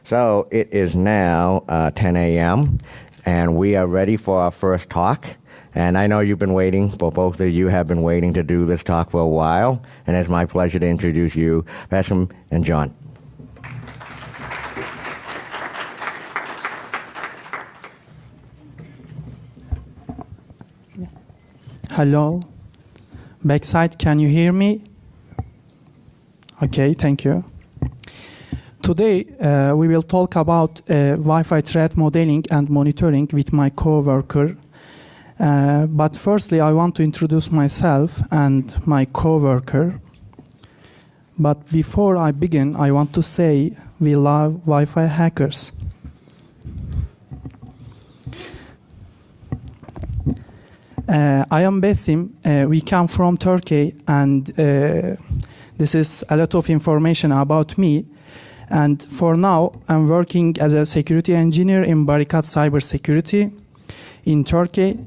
So it is now 10 a.m. and we are ready for our first talk. And I know you've been waiting, but both of you have been waiting to do this talk for a while. And it's my pleasure to introduce you, Besim and John. Hello. Backside, can you hear me? Okay, thank you. Today, we will talk about Wi-Fi threat modeling and monitoring with my coworker. But firstly, I want to introduce myself and my coworker. But before I begin, I want to say we love Wi-Fi hackers. I am Besim. We come from Turkey, and this is a lot of information about me. And for now, I'm working as a security engineer in Barikat Cybersecurity in Turkey.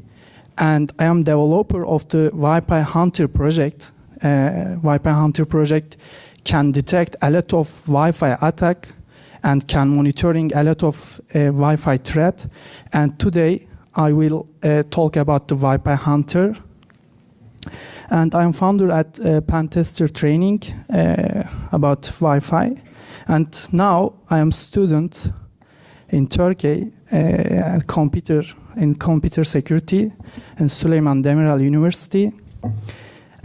And I am developer of the Wi-Fi Hunter project. Wi-Fi Hunter project can detect a lot of Wi-Fi attack and can monitoring a lot of Wi-Fi threat. And today, I will talk about the Wi-Fi Hunter. And I'm founder at Pentester Training about Wi-Fi. And now I am student in Turkey in computer security in Süleyman Demirel University.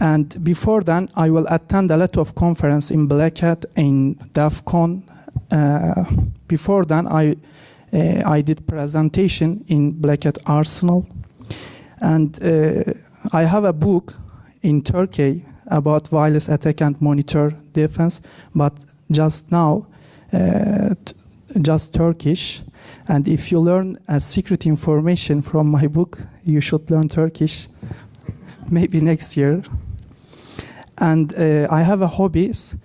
And before then, I will attend a lot of conference in Black Hat, in DEF CON. Before then, I did presentation in Black Hat Arsenal. And I have a book in Turkey about wireless attack and monitor defense, but just now, just Turkish. And if you learn secret information from my book, you should learn Turkish, maybe next year. And I have a hobbies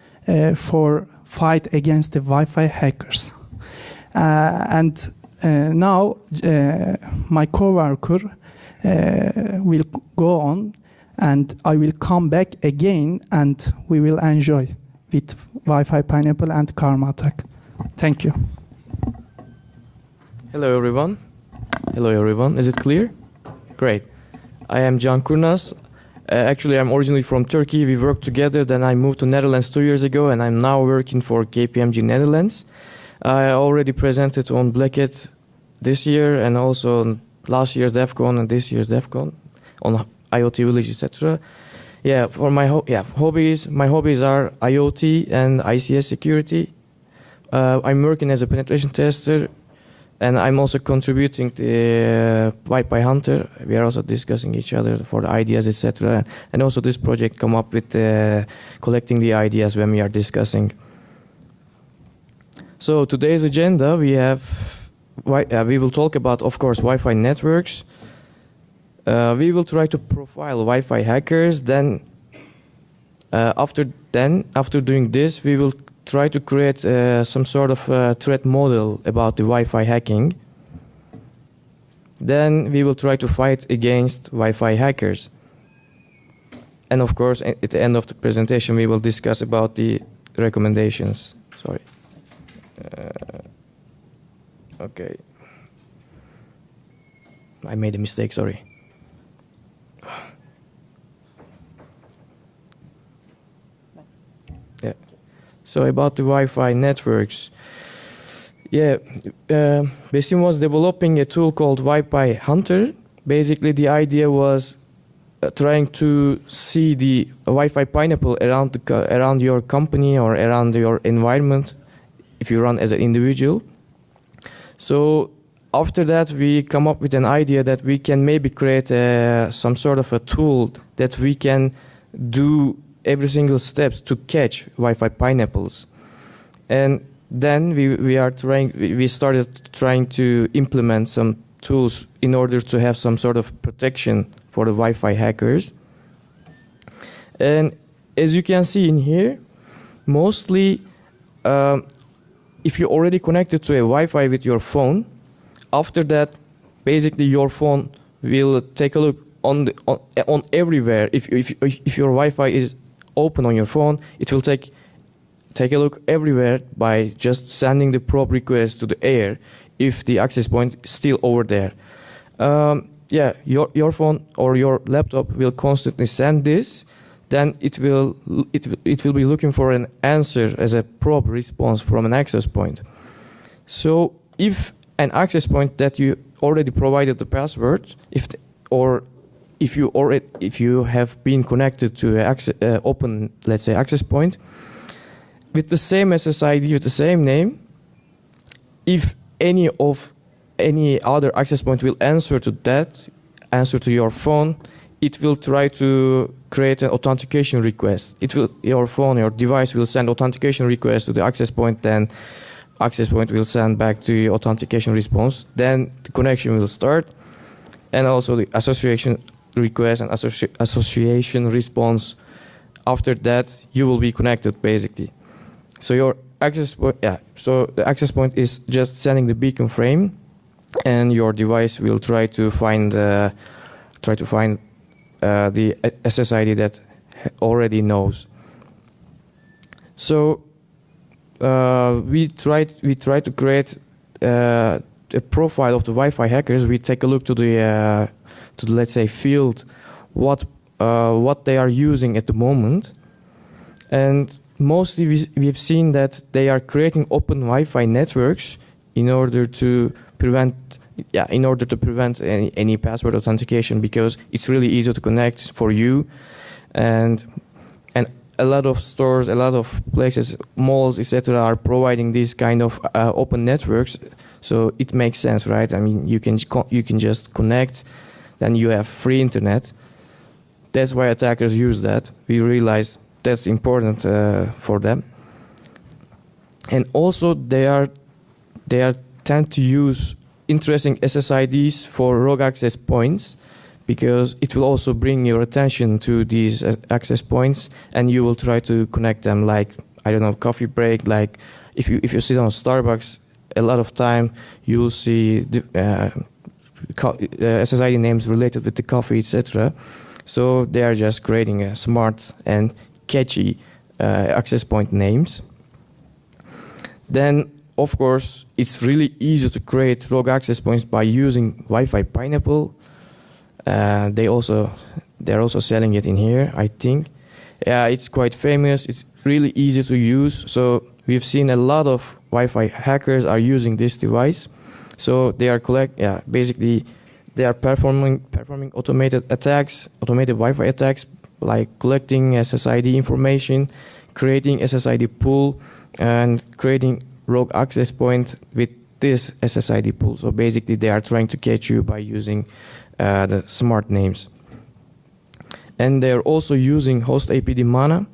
for fight against the Wi-Fi hackers. And now my coworker will go on, and I will come back again, and we will enjoy with Wi-Fi Pineapple and Karma Attack. Thank you. Hello everyone. Hello everyone. Is it clear? Great. I am Can Kurnaz. Actually, I'm originally from Turkey. We worked together. Then I moved to Netherlands 2 years ago, and I'm now working for KPMG Netherlands. I already presented on Black Hat this year, and also on last year's DEF CON and this year's DEF CON on IoT Village, etc. Yeah, for my hobbies, my hobbies are IoT and ICS security. I'm working as a penetration tester, and I'm also contributing to Wi-Fi Hunter. We are also discussing each other for the ideas, etc. And also this project come up with collecting the ideas when we are discussing. So today's agenda, we will talk about, of course, Wi-Fi networks. We will try to profile Wi-Fi hackers. Then, after doing this, we will try to create some sort of threat model about the Wi-Fi hacking. Then we will try to fight against Wi-Fi hackers. And of course, at the end of the presentation, we will discuss about the recommendations. Sorry. Okay. I made a mistake, sorry. Yeah. So about the Wi-Fi networks. Yeah, Besim was developing a tool called Wi-Fi Hunter. Basically, the idea was trying to see the Wi-Fi pineapple around your company or around your environment if you run as an individual. So after that, we come up with an idea that we can maybe create some sort of a tool that we can do every single steps to catch Wi-Fi pineapples. And then we started trying to implement some tools in order to have some sort of protection for the Wi-Fi hackers. And as you can see in here, mostly if you're already connected to a Wi-Fi with your phone, after that, basically your phone will take a look on everywhere. If your Wi-Fi is open on your phone, it will take take a look everywhere by just sending the probe request to the air if the access point is still over there. Your phone or your laptop will constantly send this. Then it will be looking for an answer as a probe response from an access point. So if an access point that you already provided the password, if you have been connected to an open, let's say, access point with the same SSID with the same name, if any other access point will answer to your phone, it will try to create an authentication request. Your device will send authentication request to the access point, then access point will send back to the authentication response. Then the connection will start, and also the association request and association response. After that, you will be connected basically. So your access point, so the access point is just sending the beacon frame, and your device will try to find the SSID that already knows. So we try to create a profile of the Wi-Fi hackers. We take a look to the let's say field what they are using at the moment, and mostly we've seen that they are creating open Wi-Fi networks in order to prevent any password authentication, because it's really easy to connect for you, and a lot of stores, a lot of places, malls, etc. are providing these kind of open networks. So it makes sense, right? I mean, you can just connect, then you have free internet. That's why attackers use that. We realize that's important for them, and also they tend to use interesting SSIDs for rogue access points, because it will also bring your attention to these access points, and you will try to connect them, like, I don't know, coffee break. Like if you sit on Starbucks, a lot of time you will see the SSID names related with the coffee, etc. So they are just creating a smart and catchy access point names. Then, of course, it's really easy to create rogue access points by using Wi-Fi Pineapple. They're also selling it in here, I think. Yeah, it's quite famous. It's really easy to use. So we've seen a lot of Wi-Fi hackers are using this device. So they are basically they are performing automated Wi-Fi attacks, like collecting SSID information, creating SSID pool, and creating rogue access point with this SSID pool. So basically they are trying to catch you by using the smart names. And they're also using host APD mana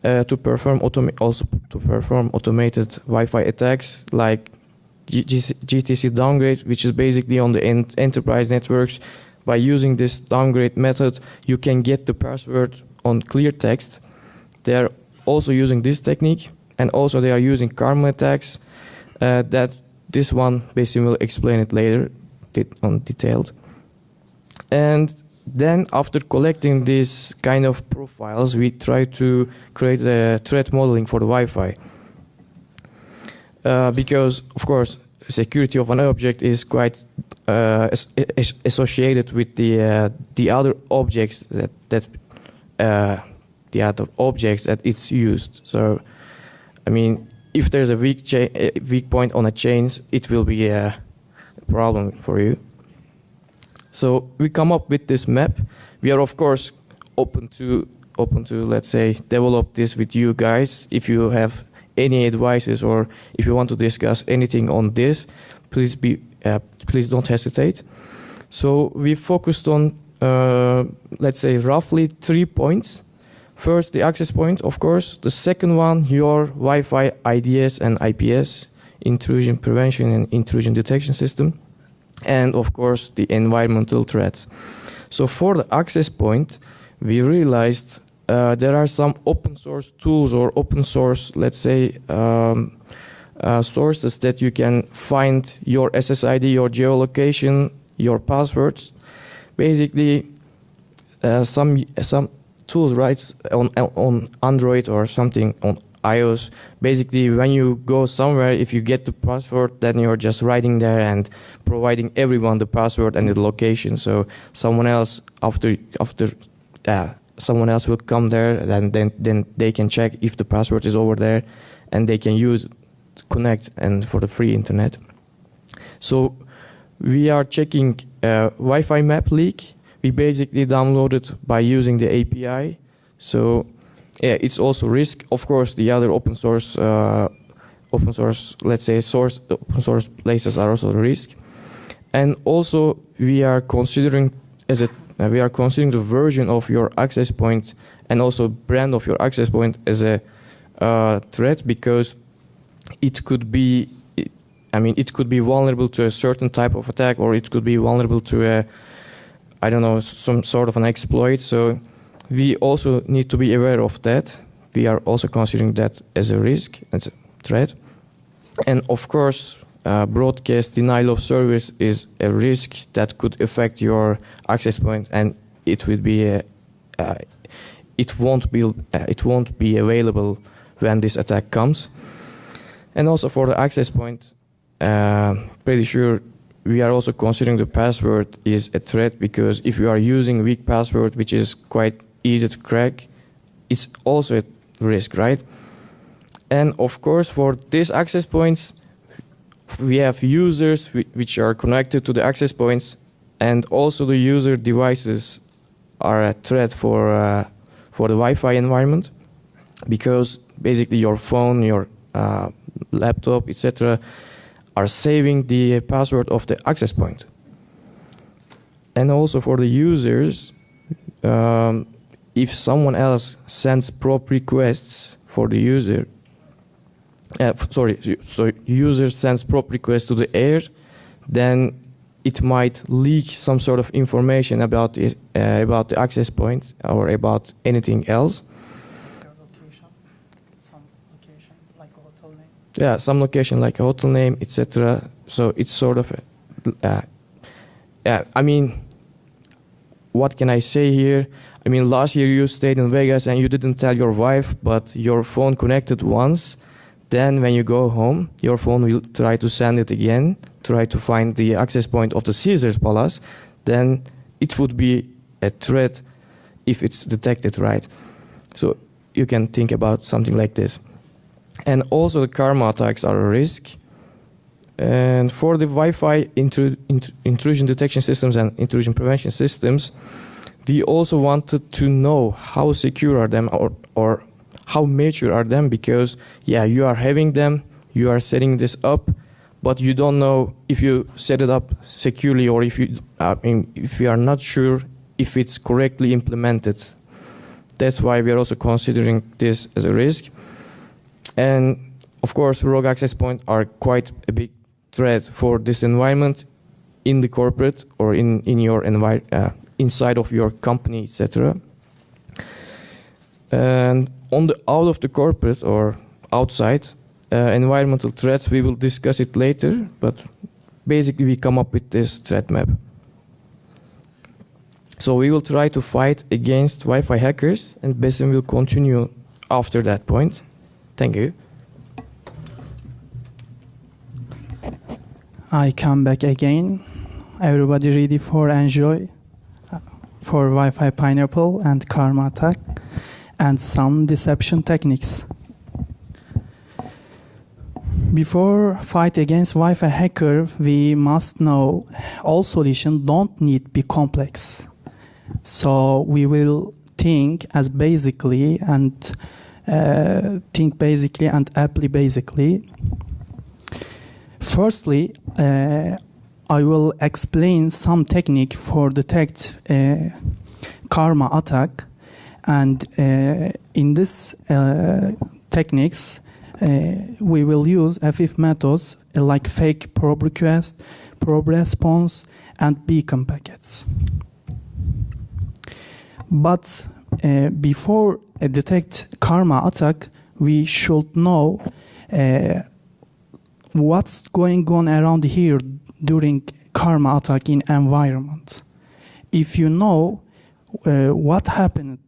to perform automated Wi-Fi attacks, like GTC downgrade, which is basically on the enterprise networks. By using this downgrade method, you can get the password on clear text. They're also using this technique, and also they are using karma attacks. That this one, Besim will explain it later, detailed. And then after collecting these kind of profiles, we try to create a threat modeling for the Wi-Fi. Because, of course, security of an object is quite associated with the other objects that it's used. So, I mean, if there's a weak point on a chain, it will be a problem for you. So we come up with this map. We are, of course, open to let's say develop this with you guys. If you have any advices or if you want to discuss anything on this, please don't hesitate. So we focused on let's say roughly 3 points. First, the access point, of course. The second one, your Wi-Fi IDS and IPS, intrusion prevention and intrusion detection system. And of course, the environmental threats. So for the access point, we realized there are some open source tools or open source, let's say, sources that you can find your SSID, your geolocation, your passwords. Basically, some tools, right, on Android or something on iOS. Basically, when you go somewhere, if you get the password, then you're just writing there and providing everyone the password and the location. So someone else someone else will come there, and then they can check if the password is over there, and they can connect and for the free internet. So we are checking Wi-Fi map leak. We basically download it by using the API. So yeah, it's also risk. Of course, the other open source, let's say open source places are also a risk. And also we are considering the version of your access point and also brand of your access point as a threat, because it could be vulnerable to a certain type of attack, or it could be vulnerable to some sort of an exploit. So we also need to be aware of that. We are also considering that as a risk, as a threat. And of course, broadcast denial of service is a risk that could affect your access point, and it won't be available when this attack comes. And also for the access point, pretty sure we are also considering the password is a threat, because if you are using weak password, which is quite easy to crack, it's also a risk, right? And of course, for these access points, we have users which are connected to the access points, and also the user devices are a threat for the Wi-Fi environment, because basically your phone, your laptop, etc., are saving the password of the access point. And also for the users, if someone else sends prop requests for the user, so user sends prop requests to the air, then it might leak some sort of information about the access point or about anything else. Yeah, some location like a hotel name, etc. So it's sort of, what can I say here? I mean, last year you stayed in Vegas and you didn't tell your wife, but your phone connected once. Then when you go home, your phone will try to send it again, try to find the access point of the Caesars Palace. Then it would be a threat if it's detected, right? So you can think about something like this. And also the karma attacks are a risk. And for the Wi-Fi intrusion detection systems and intrusion prevention systems, we also wanted to know how secure are them, or how mature are them, because you are having them, you are setting this up, but you don't know if you set it up securely, or if you are not sure if it's correctly implemented. That's why we are also considering this as a risk. And of course, rogue access points are quite a big threat for this environment in the corporate or in your inside of your company, etc. And out of the corporate or outside environmental threats, we will discuss it later. But basically, we come up with this threat map. So we will try to fight against Wi-Fi hackers, and Besim will continue after that point. Thank you. I come back again. Everybody ready for enjoy for Wi-Fi pineapple and karma attack and some deception techniques. Before fight against Wi-Fi hacker, we must know all solutions don't need to be complex. So we will think basically and apply basically. Firstly, I will explain some technique for detect karma attack, and in this techniques we will use FIF methods like fake probe request, probe response, and beacon packets. But before detect karma attack, we should know what's going on around here during karma attack in environment. If you know what happened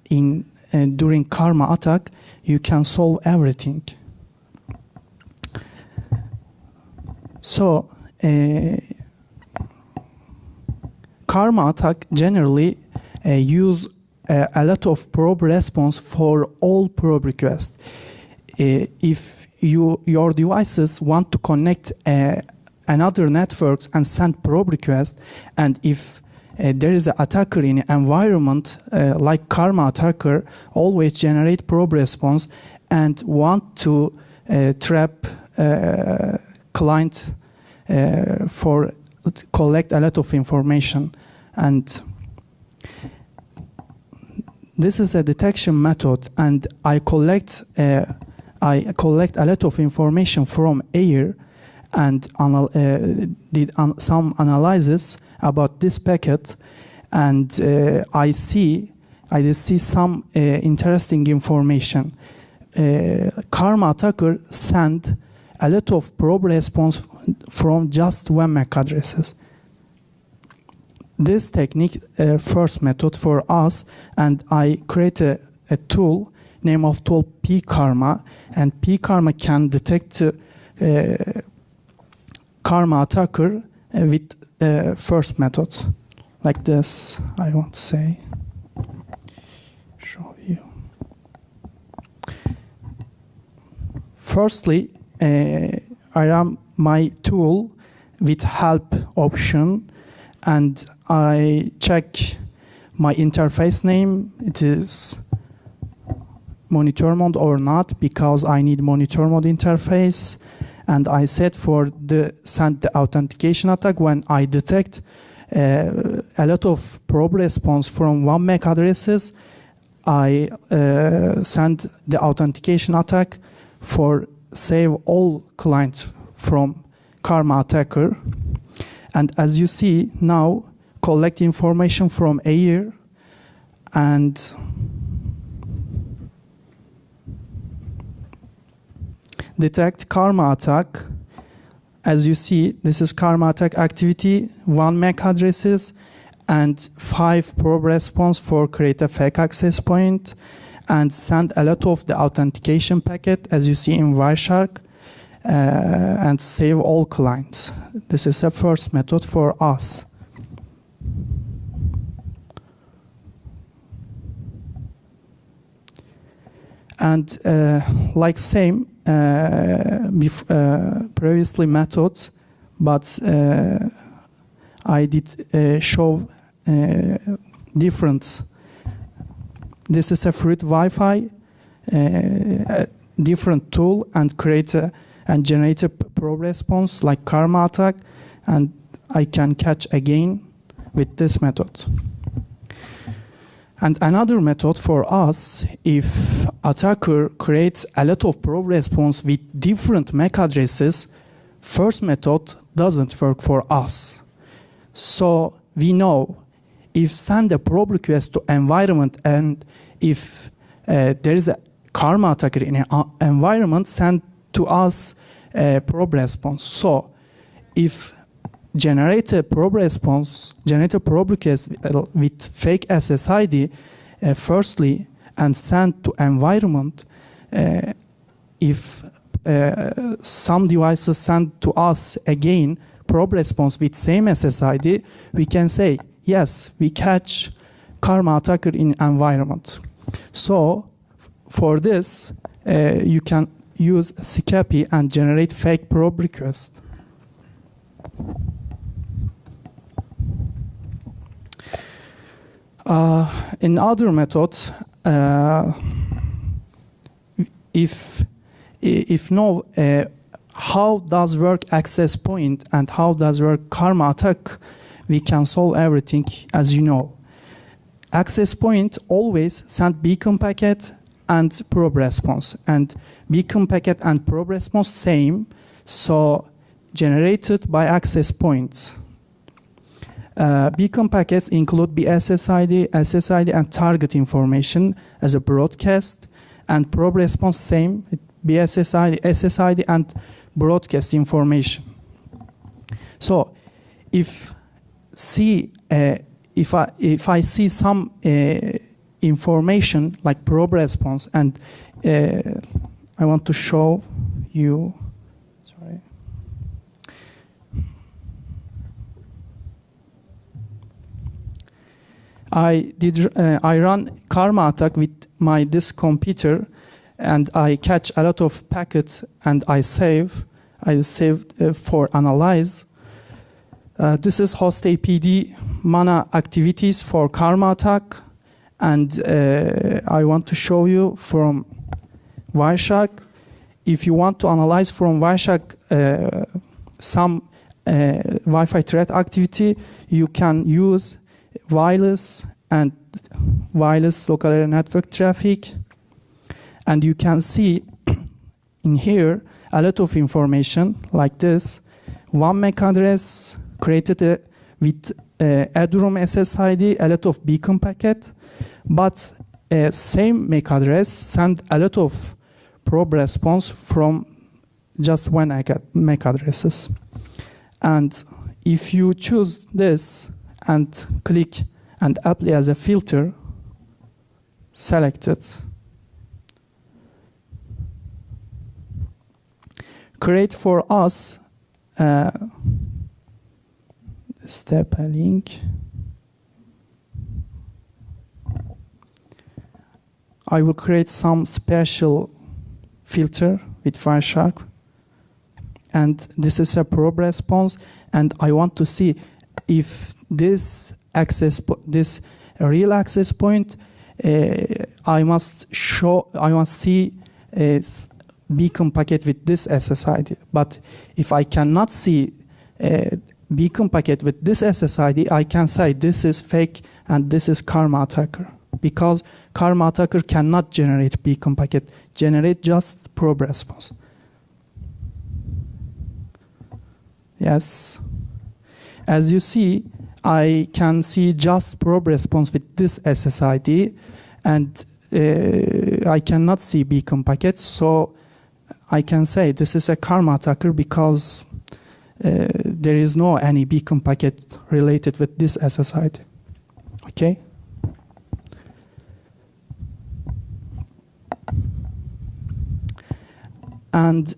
during karma attack, you can solve everything. So, karma attack generally use a lot of probe response for all probe requests. If your devices want to connect another networks and send probe requests, and if there is an attacker in an environment like karma attacker, always generate probe response and want to trap client for collect a lot of information. And this is a detection method, and I collect a lot of information from air and did some analysis about this packet, and I see some interesting information. Karma attacker send a lot of probe response from just one MAC addresses. This technique, first method for us, and I create a tool, name of tool pKarma, and pKarma can detect karma attacker with first method, like this. I want to say, show you. Firstly, I run my tool with help option, and I check my interface name. It is monitor mode or not, because I need monitor mode interface. And I set for send the authentication attack when I detect a lot of probe response from one MAC addresses. I send the authentication attack for save all clients from karma attacker. And as you see now, collect information from air and detect karma attack. As you see, this is karma attack activity, 1 MAC addresses and 5 probe response for create a fake access point, and send a lot of the authentication packet, as you see in Wireshark, and save all clients. This is the first method for us. And like same previously method, but I did show different. This is a fruit Wi-Fi, different tool, and create and generate a probe response like karma attack, and I can catch again with this method. And another method for us, if attacker creates a lot of probe response with different MAC addresses, first method doesn't work for us. So we know if send a probe request to environment, and if there is a karma attacker in an environment, send to us a probe response. So if generate a probe response, generate a probe request with fake SSID firstly, and send to environment. If some devices send to us again probe response with same SSID, we can say, yes, we catch karma attacker in environment. So for this, you can use CCAPI and generate fake probe request. In other methods, if know how does work access point and how does work karma attack, we can solve everything, as you know. Access point always send beacon packet and probe response, and beacon packet and probe response same, so generated by access points. Beacon packets include BSSID, SSID, and target information as a broadcast, and probe response same, BSSID, SSID, and broadcast information. So, if I see some information like probe response, and I want to show you. Sorry. I run karma attack with this computer, and I catch a lot of packets, and I saved for analyze. This is host APD mana activities for karma attack, and I want to show you from Wireshark. If you want to analyze from Wireshark some Wi-Fi threat activity, you can use wireless and wireless local area network traffic, and you can see in here a lot of information like this. One MAC address created with ADROM SSID, a lot of beacon packet, but same MAC address send a lot of probe response from just one MAC addresses. And if you choose this and click and apply as a filter, select it. Create for us step a link. I will create some special filter with Wireshark, and this is a probe response, and I want to see if this real access point, I must see a beacon packet with this SSID. But if I cannot see a beacon packet with this SSID, I can say this is fake and this is karma attacker, because karma attacker cannot generate beacon packet, generate just probe response. Yes. As you see, I can see just probe response with this SSID, and I cannot see beacon packets, so I can say this is a karma attacker because there is no any beacon packet related with this SSID. Okay? And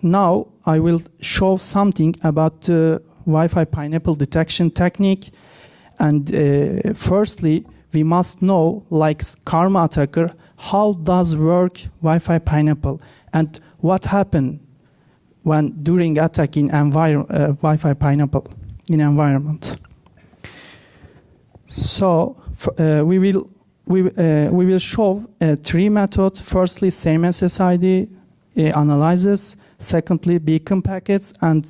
now I will show something about Wi-Fi pineapple detection technique. And firstly, we must know, like karma attacker, how does work Wi-Fi pineapple and what happened when during attack in Wi-Fi pineapple in environment. So we will show three methods. Firstly, same SSID analysis. Secondly, beacon packets, and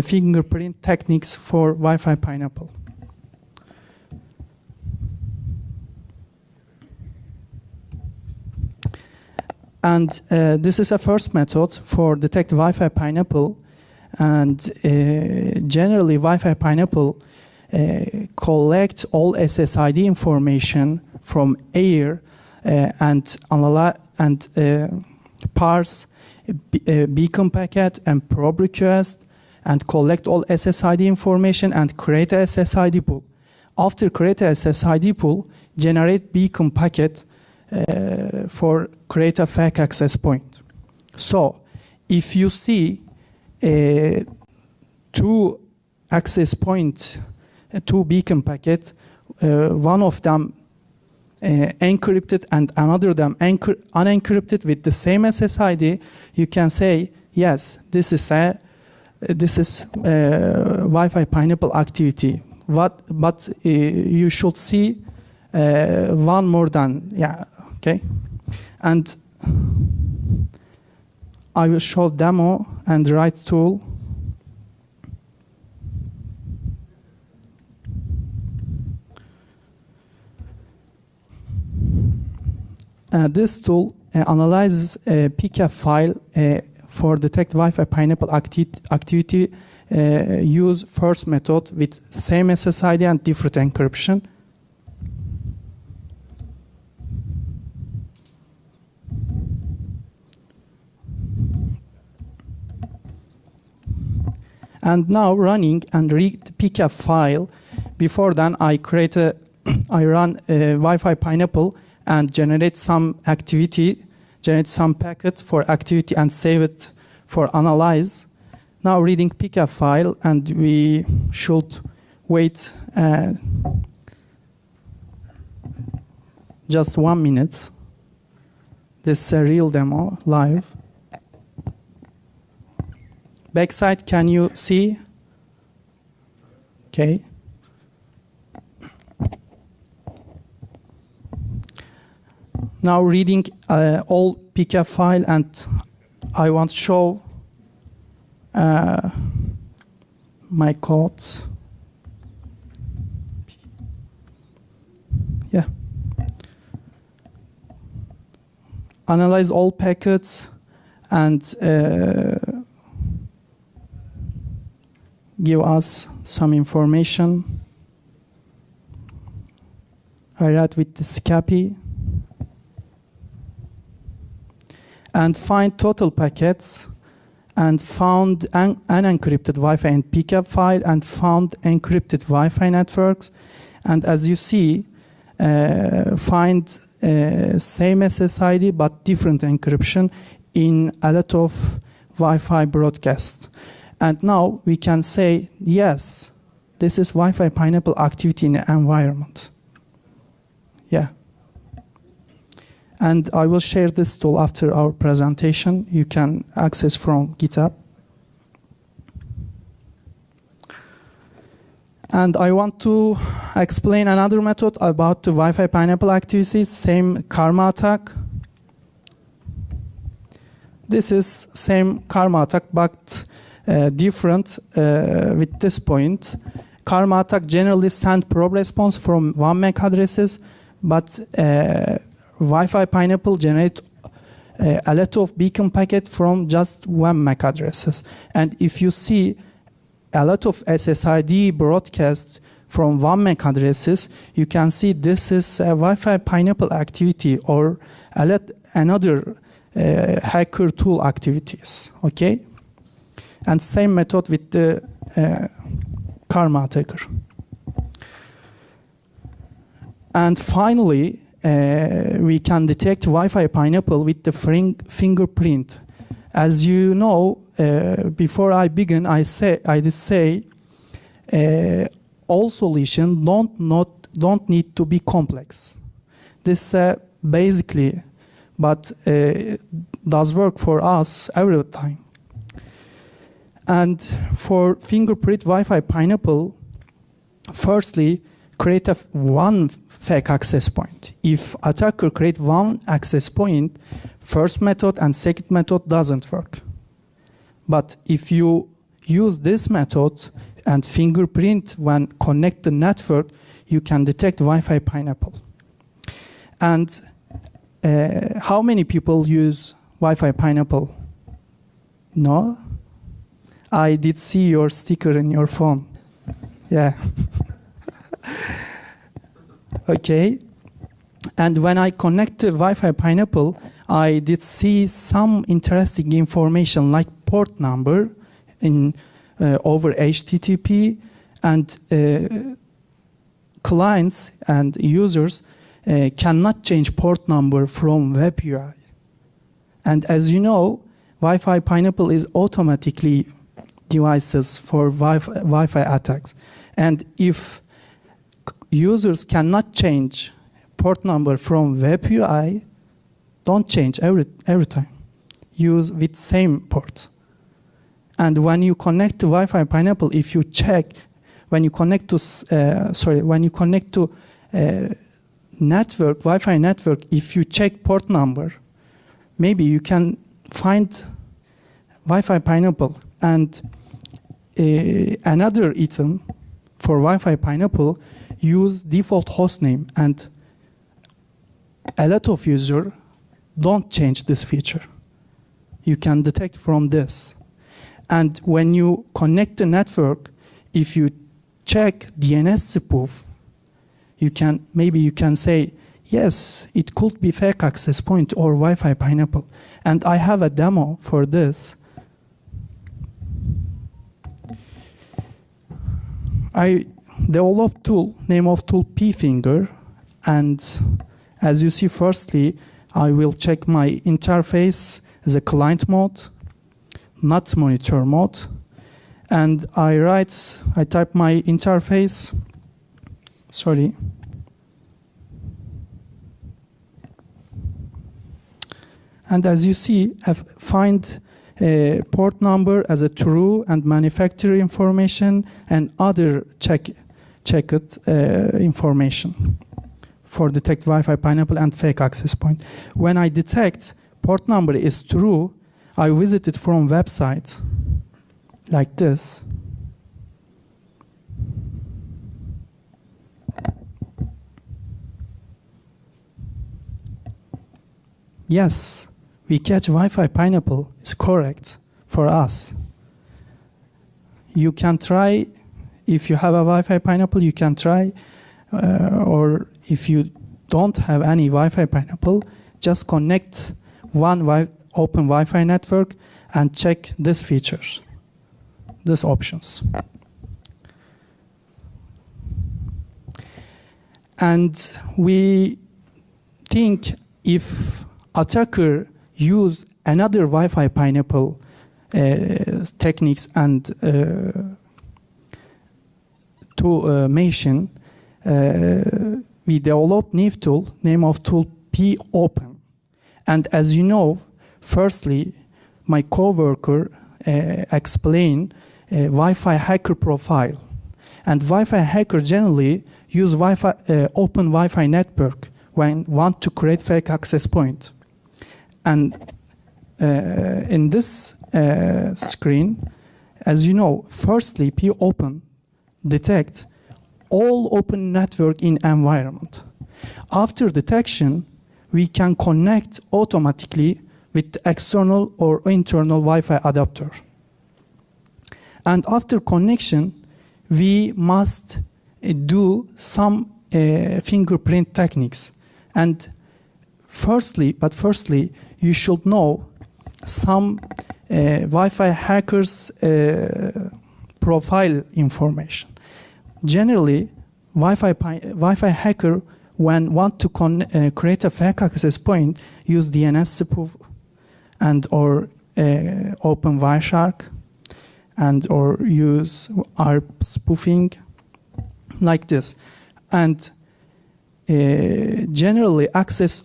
fingerprint techniques for Wi-Fi pineapple. And this is a first method for detect Wi-Fi pineapple. And generally, Wi-Fi pineapple collect all SSID information from air and analyze and parse beacon packet and probe request, and collect all SSID information and create a SSID pool. After create a SSID pool, generate beacon packet for create a fake access point. So if you see two access point, two beacon packet, one of them encrypted and another them unencrypted with the same SSID, you can say yes, this is Wi-Fi pineapple activity. But you should see one more than okay. And I will show demo and write tool. This tool analyzes a PCAP file for detect Wi-Fi pineapple activity. Use first method with same SSID and different encryption. And now running and read PCAP file. Before then, I run Wi-Fi pineapple and generate some activity, generate some packet for activity and save it for analyze. Now reading pcap file, and we should wait just 1 minute. This is a real demo live. Backside, can you see? Okay. Now reading all pcap file, and I want to show my codes. Yeah. Analyze all packets and give us some information. I write with this copy and find total packets and found unencrypted Wi-Fi and pcap file and found encrypted Wi-Fi networks. And as you see, find same SSID but different encryption in a lot of Wi-Fi broadcasts. And now we can say, yes, this is Wi-Fi pineapple activity in the environment. Yeah. And I will share this tool after our presentation. You can access from GitHub. And I want to explain another method about the Wi-Fi pineapple activity, same karma attack. This is same karma attack, but different with this point. Karma attack generally send probe response from 1 MAC addresses, but Wi-Fi pineapple generate a lot of beacon packet from just 1 MAC addresses. And if you see a lot of SSID broadcast from 1 MAC addresses, you can see this is a Wi-Fi pineapple activity or another hacker tool activities. Okay. And same method with the karma attacker. And finally, we can detect Wi-Fi pineapple with the fingerprint. As you know, before I begin, I did say all solutions don't need to be complex. This basically, but does work for us every time. And for fingerprint Wi-Fi pineapple, firstly, create one fake access point. If attacker create one access point, first method and second method doesn't work. But if you use this method and fingerprint when connect the network, you can detect Wi-Fi pineapple. And how many people use Wi-Fi pineapple? No? I did see your sticker in your phone. Yeah. Okay. And when I connected Wi-Fi pineapple, I did see some interesting information like port number in over HTTP, and clients and users cannot change port number from web UI. And as you know, Wi-Fi pineapple is automatically devices for Wi-Fi attacks. And if users cannot change port number from web UI, don't change every time. Use with same port. And when you connect to Wi-Fi pineapple, if you check, when you connect to network, Wi-Fi network, if you check port number, maybe you can find Wi-Fi pineapple. And another item for Wi-Fi pineapple, use default hostname, and a lot of users don't change this feature. You can detect from this. And when you connect the network, if you check DNS spoof, you can say, yes, it could be fake access point or Wi-Fi pineapple. And I have a demo for this. I developed tool, name of tool pfinger, and As you see, firstly, I will check my interface as a client mode, not monitor mode. And I type my interface, sorry. And as you see, I find a port number as a true and manufacturer information and other checked information for detect Wi-Fi pineapple and fake access point. When I detect port number is true, I visit it from website like this. Yes, we catch Wi-Fi pineapple is correct for us. You can try, if you have a Wi-Fi pineapple, you can try, or if you don't have any Wi-Fi pineapple, just connect one open Wi-Fi network and check these features, these options. And we think if attacker use another Wi-Fi pineapple techniques and to mention, we developed new tool, name of tool P-Open. And as you know, firstly, my coworker explained Wi-Fi hacker profile. And Wi-Fi hacker generally use Wi-Fi, open Wi-Fi network when want to create fake access point. And in this screen, as you know, firstly, P-Open detect all open network in environment. After detection, we can connect automatically with external or internal Wi-Fi adapter. And after connection, we must do some fingerprint techniques. And firstly, you should know some Wi-Fi hackers profile information. Generally, Wi-Fi hacker, when want to create a fake access point, use DNS spoof and or open Wireshark and or use ARP spoofing like this. And generally,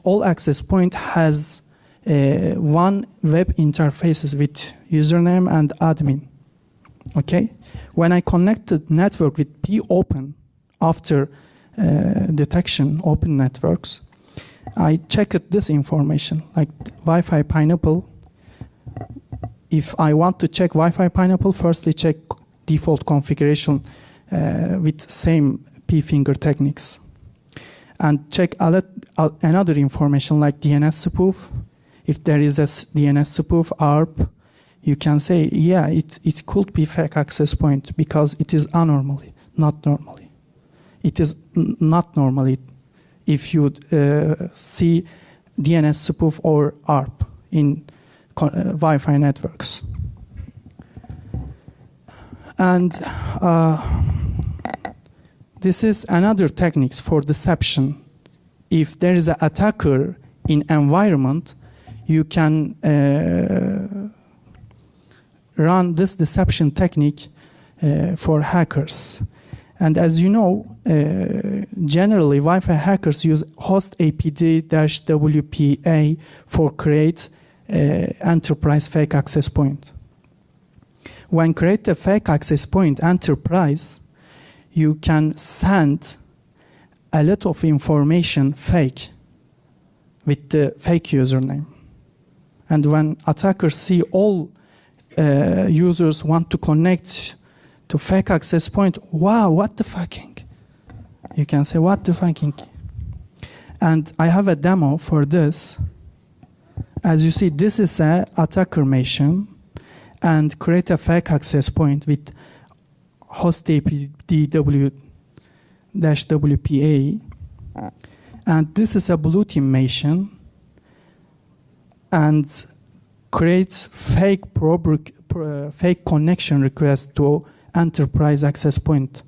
all access point has one web interfaces with username and admin. Okay, when I connected network with P-Open after detection open networks, I checked this information like Wi-Fi pineapple. If I want to check Wi-Fi pineapple, firstly check default configuration with same P-finger techniques. And check another information like DNS spoof. If there is a DNS spoof, ARP, you can say, yeah, it could be fake access point because it is anormally, not normally. It is not normally if you see DNS spoof or ARP in Wi-Fi networks. And this is another techniques for deception. If there is an attacker in environment, you can run this deception technique for hackers. And as you know, generally Wi-Fi hackers use host APD-WPA for create enterprise fake access point. When create a fake access point enterprise, you can send a lot of information fake with the fake username. And when attackers see all users want to connect to fake access point, wow, what the fucking? You can say, what the fucking? And I have a demo for this. As you see, this is an attacker machine and create a fake access point with host APD-WPA. And this is a blue team machine and creates fake fake connection request to enterprise access point.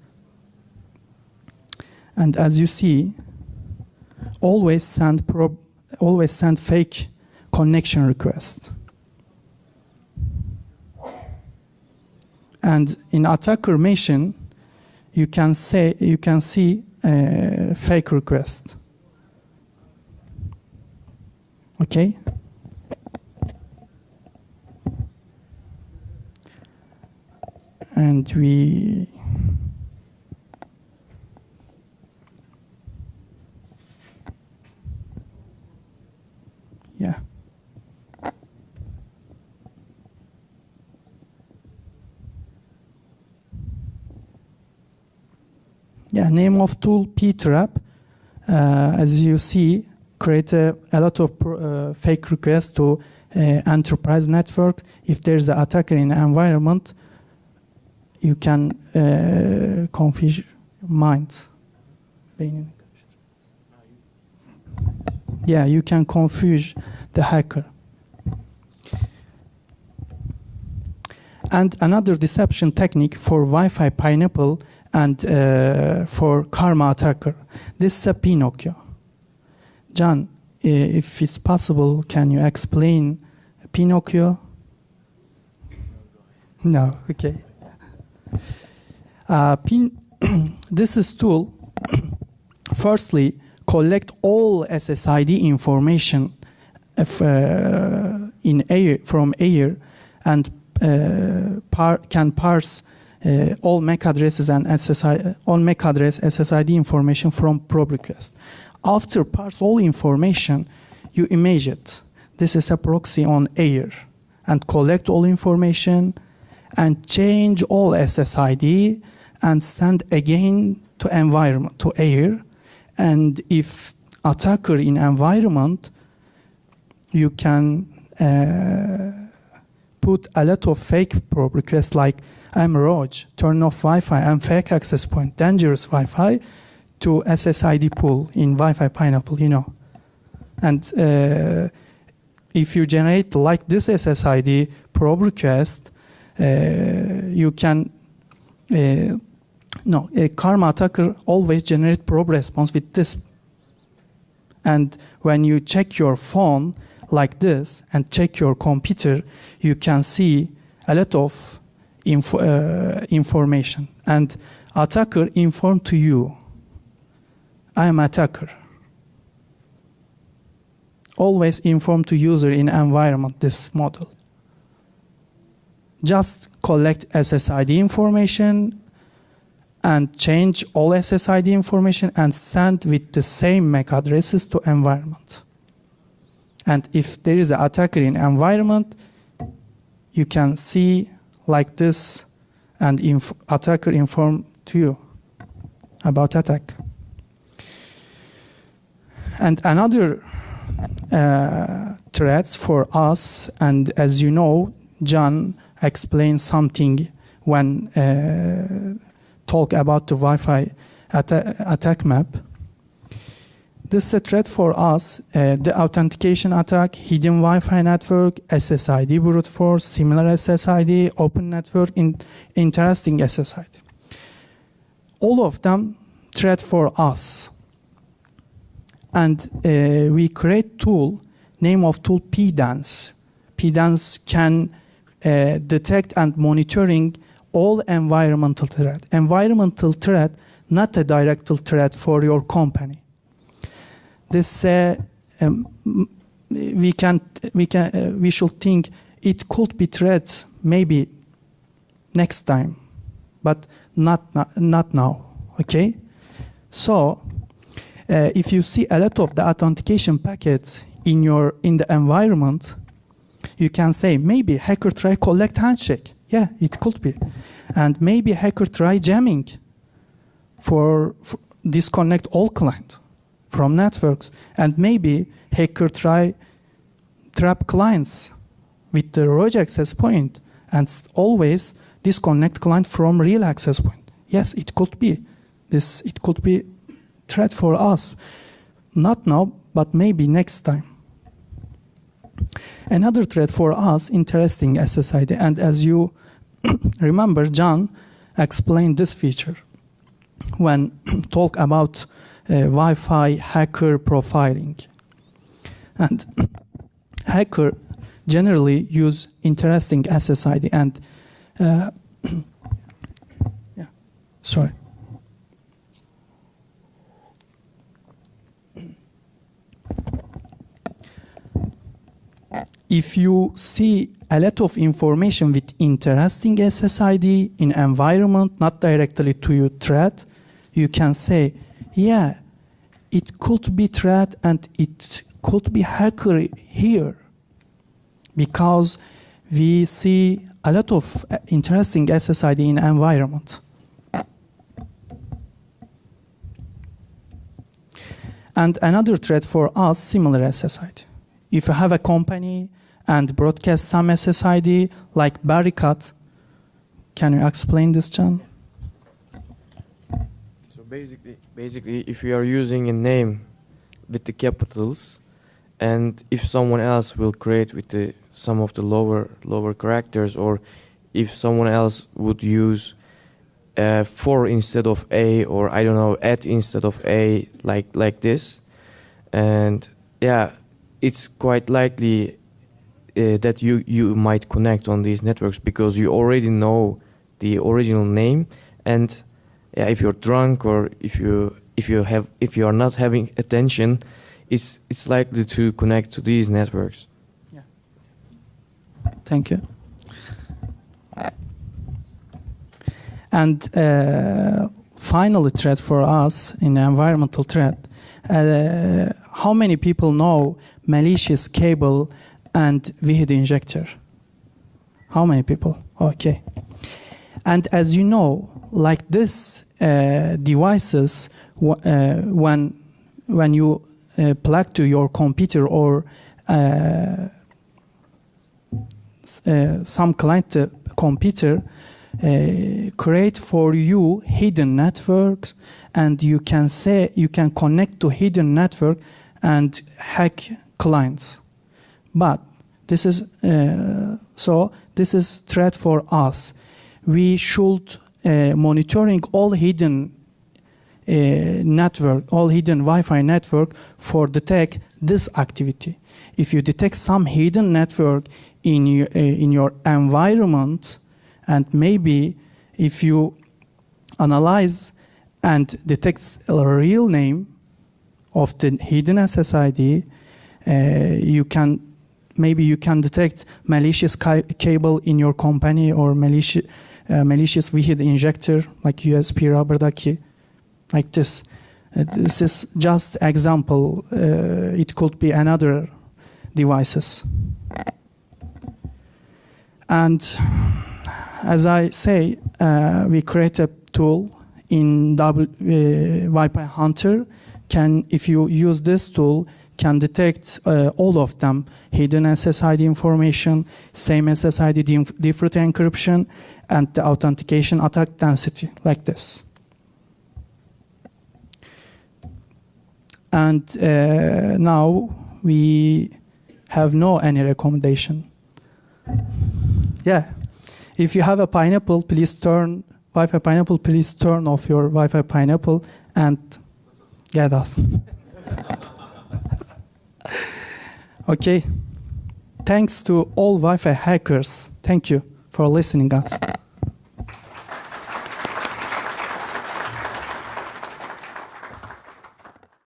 And as you see, always send fake connection request. And in attacker machine, you can see fake request. Okay. And yeah. Yeah, name of tool ptrap. As you see, create a lot of fake requests to enterprise network. If there's an attacker in environment, you can configure mind. Yeah, you can confuse the hacker. And another deception technique for Wi-Fi pineapple and for karma attacker. This is a Pinocchio. John, if it's possible, can you explain Pinocchio? No, okay. This is tool. Firstly, collect all SSID information from air and can parse all MAC addresses and MAC address SSID information from probe request. After parse all information, you image it. This is a proxy on air, and collect all information and change all SSID and send again to environment, to air. And if attacker in environment, you can put a lot of fake probe requests like I'm Roj, turn off Wi-Fi, I'm fake access point, dangerous Wi-Fi, to SSID pool in Wi-Fi pineapple, you know. And if you generate like this SSID probe request, you can, a karma attacker always generate probe response with this. And when you check your phone like this and check your computer, you can see a lot of information. And attacker inform to you, I am attacker. Always inform to user in environment this model. Just collect SSID information and change all SSID information and send with the same MAC addresses to environment. And if there is an attacker in environment, you can see like this, and attacker inform to you about attack. And another threats for us, and as you know, John explained something when talk about the Wi-Fi attack map. This is a threat for us, the authentication attack, hidden Wi-Fi network, SSID brute force, similar SSID, open network, interesting SSID. All of them threat for us. And we create tool, name of tool PDANS. PDANS can detect and monitoring all environmental threat. Environmental threat, not a direct threat for your company. This we should think it could be threats maybe next time, but not now. Okay, so if you see a lot of the authentication packets in the environment, you can say maybe hacker try collect handshake. Yeah, it could be, and maybe hacker try jamming for disconnect all client from networks, and maybe hacker try trap clients with the Roj access point and always disconnect client from real access point. Yes, it could be. It could be threat for us. Not now, but maybe next time. Another threat for us, interesting SSID, and as you remember, John explained this feature when talk about Wi-Fi hacker profiling. And hacker generally use interesting SSID and yeah, sorry. If you see a lot of information with interesting SSID in environment, not directly to your thread, you can say, yeah, it could be thread and it could be hacker here, because we see a lot of interesting SSID in environment. And another thread for us, similar SSID. If you have a company and broadcast some SSID like barricade, can you explain this, John? So basically, if you are using a name with the capitals, and if someone else will create with some of the lower characters, or if someone else would use for instead of a, or I don't know, at instead of a, like this, and yeah, it's quite likely that you might connect on these networks because you already know the original name, and yeah, if you're drunk or if you are not having attention, it's likely to connect to these networks. Yeah. Thank you. And final thread for us in environmental thread. How many people know malicious cable and VHD injector? How many people? Okay. And as you know, like this devices, when you plug to your computer or some client computer, create for you hidden networks, and you can connect to hidden network and hack clients. But this is this is threat for us. We should monitoring all hidden network, all hidden Wi-Fi network for detect this activity. If you detect some hidden network in your environment, and maybe if you analyze and detect a real name of the hidden SSID, you can detect malicious cable in your company, or malicious VHD injector like USB rubberdaki, like this. This is just example. It could be another devices. And as I say, we create a tool in Wi-Fi Hunter. If you use this tool, can detect all of them, hidden SSID information, same SSID, different encryption, and the authentication attack density, like this. And now we have no any recommendation. Yeah. If you have a pineapple, please turn Wi-Fi pineapple. Please turn off your Wi-Fi pineapple and get us. Okay. Thanks to all Wi-Fi hackers. Thank you for listening us.